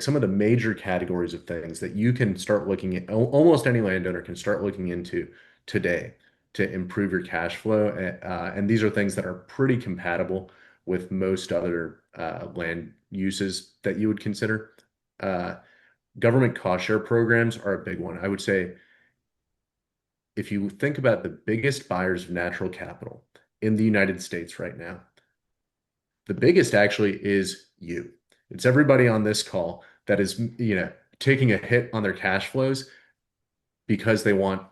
some of the major categories of things that you can start looking at, almost any landowner can start looking into today to improve your cash flow. And these are things that are pretty compatible with most other land uses that you would consider. Uh, Government cost share programs are a big one. I would say if you think about the biggest buyers of natural capital in the United States right now, the biggest actually is you. It's everybody on this call that is, taking a hit on their cash flows because they want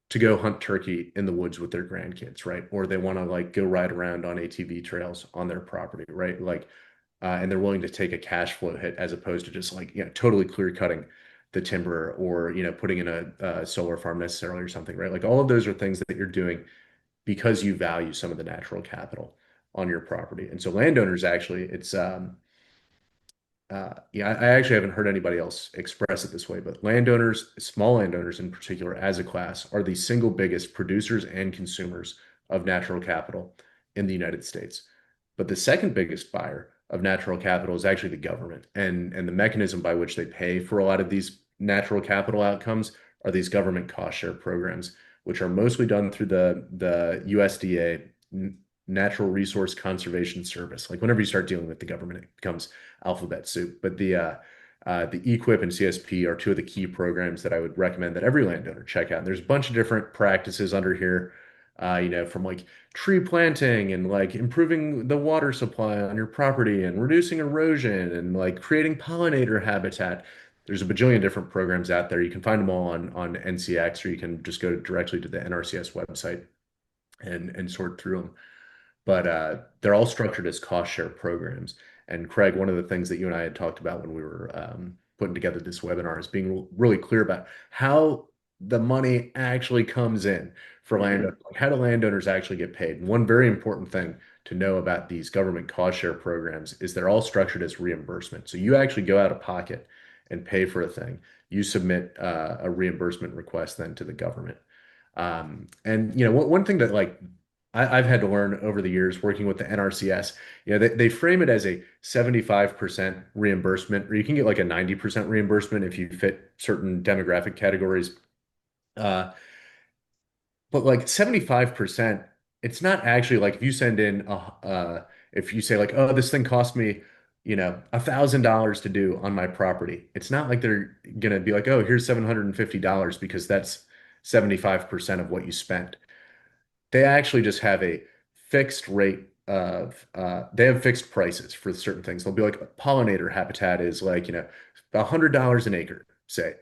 to go hunt turkey in the woods with their grandkids, right? Or they want to like go ride around on ATV trails on their property, right? And they're willing to take a cash flow hit as opposed to just like, totally clear cutting the timber or, putting in a solar farm necessarily or something, right? Like all of those are things that you're doing because you value some of the natural capital on your property. And so landowners actually, I actually haven't heard anybody else express it this way, but landowners, small landowners in particular, as a class, are the single biggest producers and consumers of natural capital in the United States. But the second biggest buyer of natural capital is actually the government, and the mechanism by which they pay for a lot of these natural capital outcomes are these government cost share programs, which are mostly done through the USDA, Natural Resource Conservation Service. Like whenever you start dealing with the government, it becomes alphabet soup. But the EQIP and CSP are two of the key programs that I would recommend that every landowner check out. And there's a bunch of different practices under here, from like tree planting and like improving the water supply on your property and reducing erosion and like creating pollinator habitat. There's a bajillion different programs out there. You can find them all on NCX, or you can just go directly to the NRCS website and sort through them. But they're all structured as cost share programs. And Craig, one of the things that you and I had talked about when we were putting together this webinar is being really clear about how the money actually comes in for landowners. Like how do landowners actually get paid? And one very important thing to know about these government cost share programs is they're all structured as reimbursement. So you actually go out of pocket and pay for a thing. You submit a reimbursement request then to the government. And one thing that like I've had to learn over the years working with the NRCS, they frame it as a 75% reimbursement, or you can get like a 90% reimbursement if you fit certain demographic categories. Uh, but like 75%, it's not actually like if you send in if you say like, oh, this thing cost me, $1,000 to do on my property. It's not like they're gonna be like, oh, here's $750 because that's 75% of what you spent. They actually just have a fixed rate of they have fixed prices for certain things. They'll be like pollinator habitat is like, $100 an acre, say.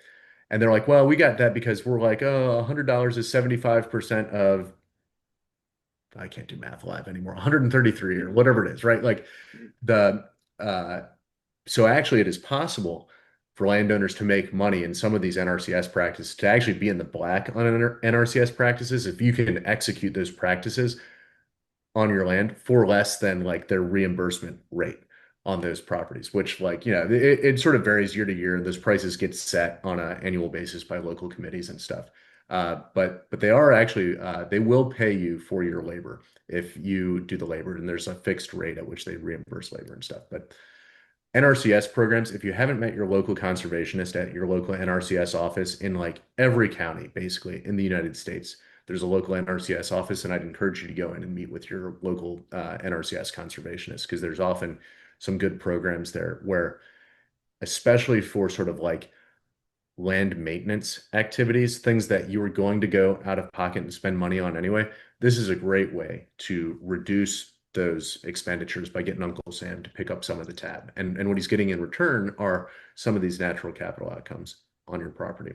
And they're like, well, we got that because we're like, oh, $100 is 75% of, I can't do math live anymore, 133 or whatever it is, right? Like the uh so actually it is possible for landowners to make money in some of these NRCS practices to actually be in the black on NRCS practices if you can execute those practices on your land for less than like their reimbursement rate on those properties, which like, it sort of varies year to year and those prices get set on an annual basis by local committees and stuff. But they are actually they will pay you for your labor if you do the labor, and there's a fixed rate at which they reimburse labor and stuff. But NRCS programs, if you haven't met your local conservationist at your local NRCS office in like every county, basically in the United States, there's a local NRCS office, and I'd encourage you to go in and meet with your local NRCS conservationist because there's often some good programs there where, especially for sort of like land maintenance activities, things that you were going to go out of pocket and spend money on anyway, this is a great way to reduce those expenditures by getting Uncle Sam to pick up some of the tab. And what he's getting in return are some of these natural capital outcomes on your property.